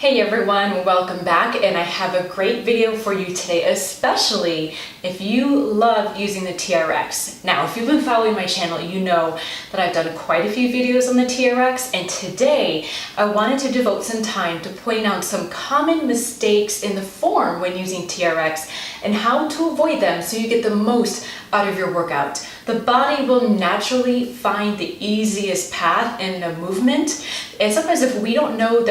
Hey everyone, welcome back, and I have a great video for you today, especially if you love using the TRX. Now, if you've been following my channel, you know that I've done quite a few videos on the TRX, and today I wanted to devote some time to pointing out some common mistakes in the form when using TRX and how to avoid them so you get the most out of your workout. The body will naturally find the easiest path in the movement, and sometimes if we don't know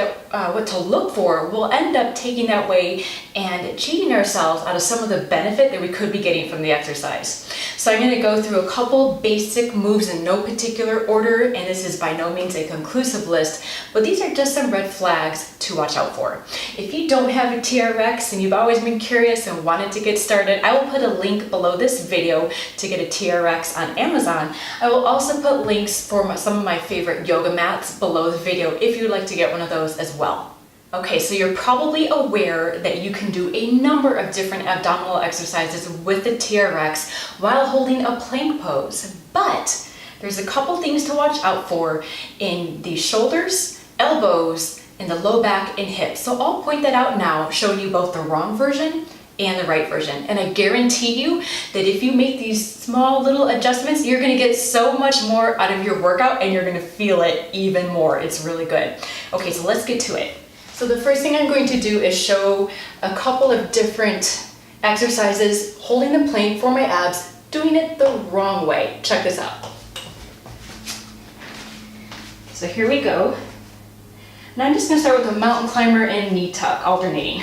what to look for, we'll end up taking that way and cheating ourselves out of some of the benefit that we could be getting from the exercise. So I'm going to go through a couple basic moves in no particular order, and this is by no means a conclusive list, but these are just some red flags to watch out for. If you don't have a TRX and you've always been curious and wanted to get started, I will put a link below this video to get a TRX on Amazon. I will also put links for some of my favorite yoga mats below the video if you'd like to get one of those as well. Okay, so you're probably aware that you can do a number of different abdominal exercises with the TRX while holding a plank pose, but there's a couple things to watch out for in the shoulders, elbows, and the low back and hips. So I'll point that out now, showing you both the wrong version and the right version. And I guarantee you that if you make these small little adjustments, you're gonna get so much more out of your workout and you're gonna feel it even more. It's really good. Okay, so let's get to it. So the first thing I'm going to do is show a couple of different exercises holding the plank for my abs, doing it the wrong way. Check this out. So here we go. And I'm just gonna start with a mountain climber and knee tuck, alternating.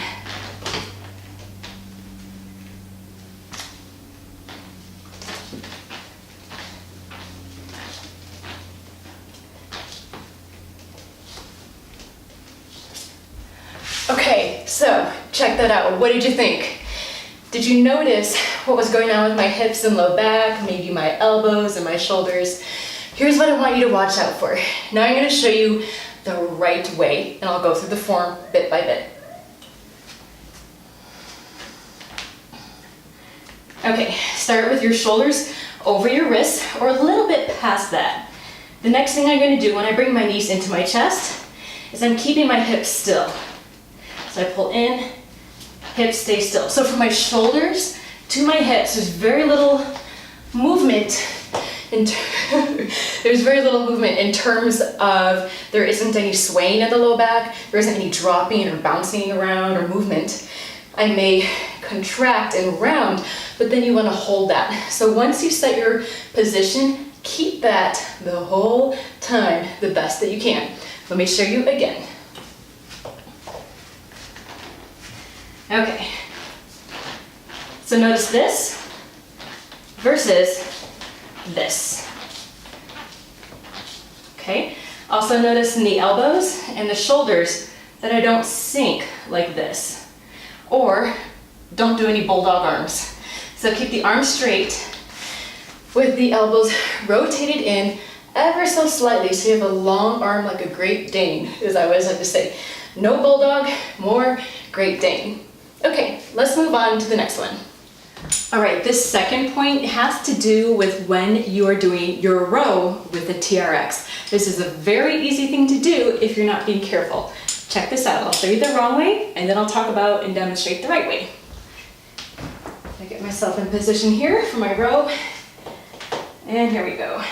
Okay, so check that out. What did you think? Did you notice what was going on with my hips and low back, maybe my elbows and my shoulders? Here's what I want you to watch out for. Now I'm going to show you the right way, and I'll go through the form bit by bit. Okay, start with your shoulders over your wrists or a little bit past that. The next thing I'm going to do when I bring my knees into my chest is I'm keeping my hips still. So I pull in, hips stay still. So from my shoulders to my hips, there's very little movement. There's very little movement in terms of there isn't any swaying in the low back, there isn't any dropping or bouncing around or movement. I may contract and round, but then you want to hold that. So once you set your position, keep that the whole time the best that you can. Let me show you again. Okay, so notice this versus this. Okay, also notice in the elbows and the shoulders that I don't sink like this, or don't do any bulldog arms. So keep the arms straight with the elbows rotated in ever so slightly so you have a long arm like a Great Dane, as I always like to say. No bulldog, more Great Dane. Okay, let's move on to the next one. All right, this second point has to do with when you are doing your row with the TRX. This is a very easy thing to do if you're not being careful. Check this out. I'll show you the wrong way, and then I'll talk about and demonstrate the right way. I get myself in position here for my row, and here we go.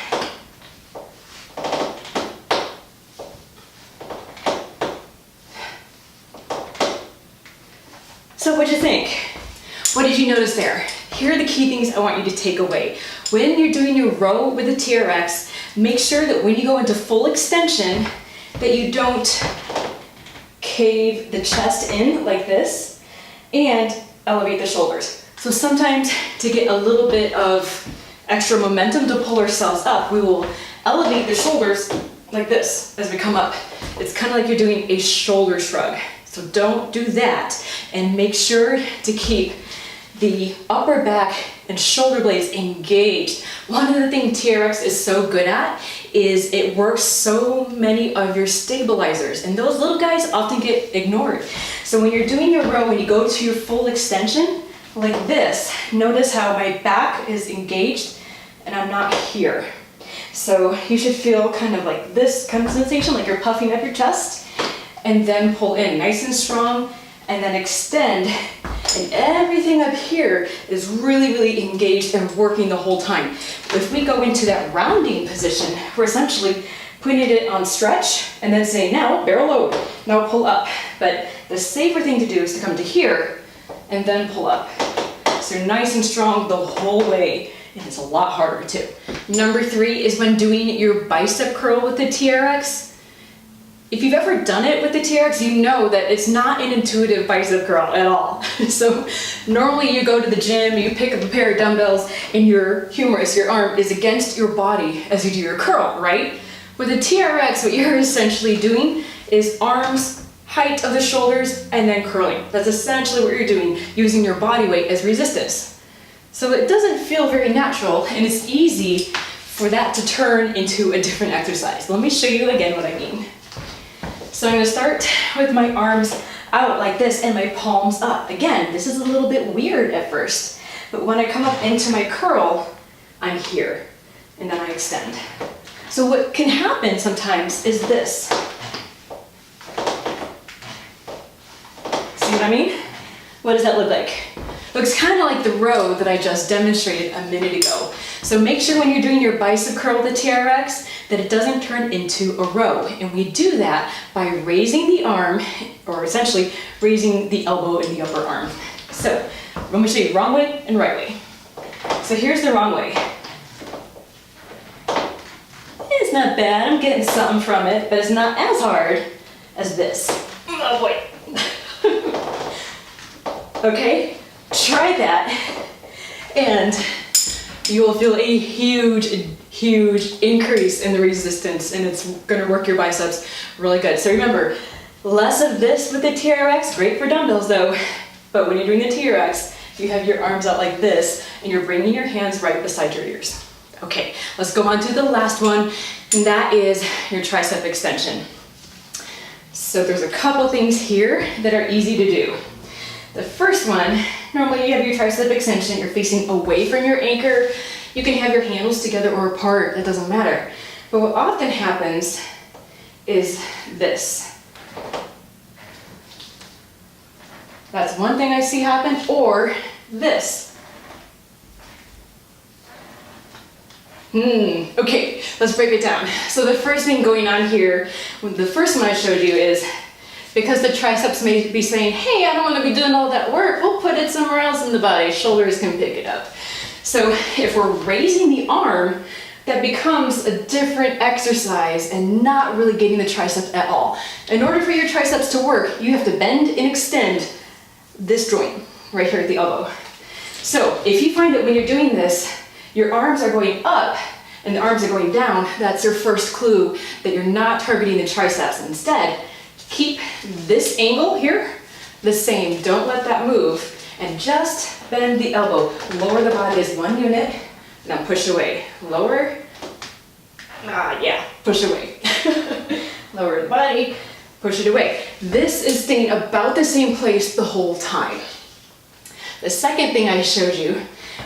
So what'd you think? What did you notice there? Here are the key things I want you to take away. When you're doing your row with the TRX, make sure that when you go into full extension, that you don't cave the chest in like this and elevate the shoulders. So sometimes to get a little bit of extra momentum to pull ourselves up, we will elevate the shoulders like this as we come up. It's kind of like you're doing a shoulder shrug. So don't do that, and make sure to keep the upper back and shoulder blades engaged. One of the things TRX is so good at is it works so many of your stabilizers, and those little guys often get ignored. So when you're doing your row, when you go to your full extension like this, notice how my back is engaged and I'm not here. So you should feel kind of like this kind of sensation, like you're puffing up your chest, and then pull in nice and strong, and then extend. And everything up here is really, really engaged and working the whole time. If we go into that rounding position, we're essentially putting it on stretch and then saying, now barrel over, now pull up. But the safer thing to do is to come to here and then pull up. So you're nice and strong the whole way, and it's a lot harder too. Number 3 is when doing your bicep curl with the TRX. If you've ever done it with the TRX, you know that it's not an intuitive bicep curl at all. So normally you go to the gym, you pick up a pair of dumbbells, and your humerus, your arm, is against your body as you do your curl, right? With the TRX, what you're essentially doing is arms, height of the shoulders, and then curling. That's essentially what you're doing, using your body weight as resistance. So it doesn't feel very natural, and it's easy for that to turn into a different exercise. Let me show you again what I mean. So I'm going to start with my arms out like this and my palms up. Again, this is a little bit weird at first, but when I come up into my curl, I'm here, and then I extend. So what can happen sometimes is this. See what I mean? What does that look like? Looks kind of like the row that I just demonstrated a minute ago. So make sure when you're doing your bicep curl with the TRX that it doesn't turn into a row. And we do that by raising the arm, or essentially raising the elbow in the upper arm. So I'm going to show you wrong way and right way. So here's the wrong way. It's not bad, I'm getting something from it, but it's not as hard as this. Oh boy. Okay, try that, and you will feel a huge increase in the resistance, and it's gonna work your biceps really good. So remember, less of this with the TRX, great for dumbbells though, but when you're doing the TRX, you have your arms out like this, and you're bringing your hands right beside your ears. Okay, let's go on to the last one, and that is your tricep extension. So there's a couple things here that are easy to do. The first one, normally you have your tricep extension, you're facing away from your anchor. You can have your handles together or apart, it doesn't matter. But what often happens is this. That's one thing I see happen, or this. Okay, let's break it down. So the first thing going on here, the first one I showed you is because the triceps may be saying, hey, I don't want to be doing all that work, we'll put it somewhere else in the body, shoulders can pick it up. So if we're raising the arm, that becomes a different exercise and not really getting the tricep at all. In order for your triceps to work, you have to bend and extend this joint right here at the elbow. So if you find that when you're doing this, your arms are going up and the arms are going down, that's your first clue that you're not targeting the triceps. Instead, keep this angle here the same. Don't let that move. And just bend the elbow. Lower the body as one unit. Now push away. Lower. Push away. Lower the body. Push it away. This is staying about the same place the whole time. The second thing I showed you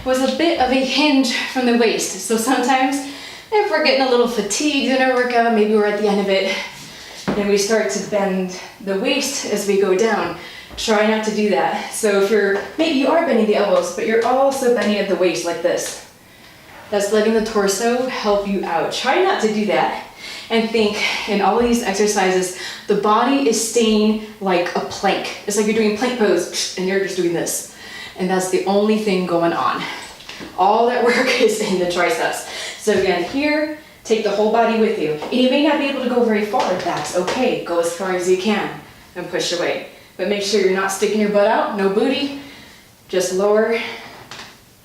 was a bit of a hinge from the waist. So sometimes if we're getting a little fatigued in our workout, maybe we're at the end of it, and we start to bend the waist as we go down. Try not to do that. So if maybe you are bending the elbows, but you're also bending at the waist like this. That's letting the torso help you out. Try not to do that. And think in all of these exercises, the body is staying like a plank. It's like you're doing plank pose and you're just doing this. And that's the only thing going on. All that work is in the triceps. So again, here, take the whole body with you. And you may not be able to go very far. That's okay. Go as far as you can and push away. But make sure you're not sticking your butt out, no booty. Just lower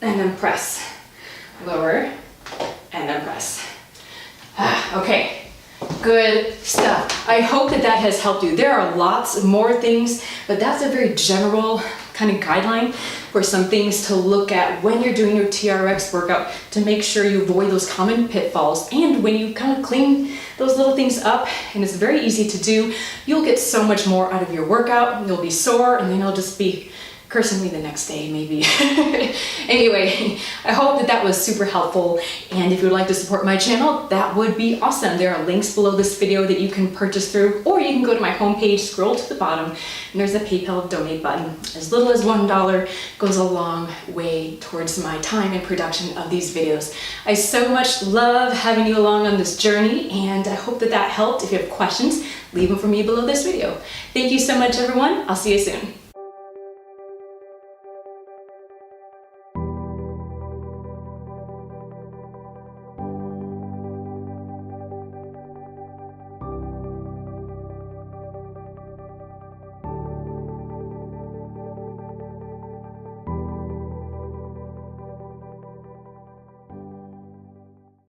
and then press. Lower and then press. Okay, good stuff. I hope that that has helped you. There are lots more things, but that's a very general kind of guideline for some things to look at when you're doing your TRX workout to make sure you avoid those common pitfalls. And when you kind of clean those little things up, and it's very easy to do, you'll get so much more out of your workout. You'll be sore and then you'll just be personally the next day maybe. Anyway, I hope that that was super helpful, and if you would like to support my channel, that would be awesome. There are links below this video that you can purchase through, or you can go to my homepage, scroll to the bottom, and there's a PayPal donate button. As little as $1 goes a long way towards my time and production of these videos. I so much love having you along on this journey, and I hope that that helped. If you have questions, leave them for me below this video. Thank you so much, everyone. I'll see you soon.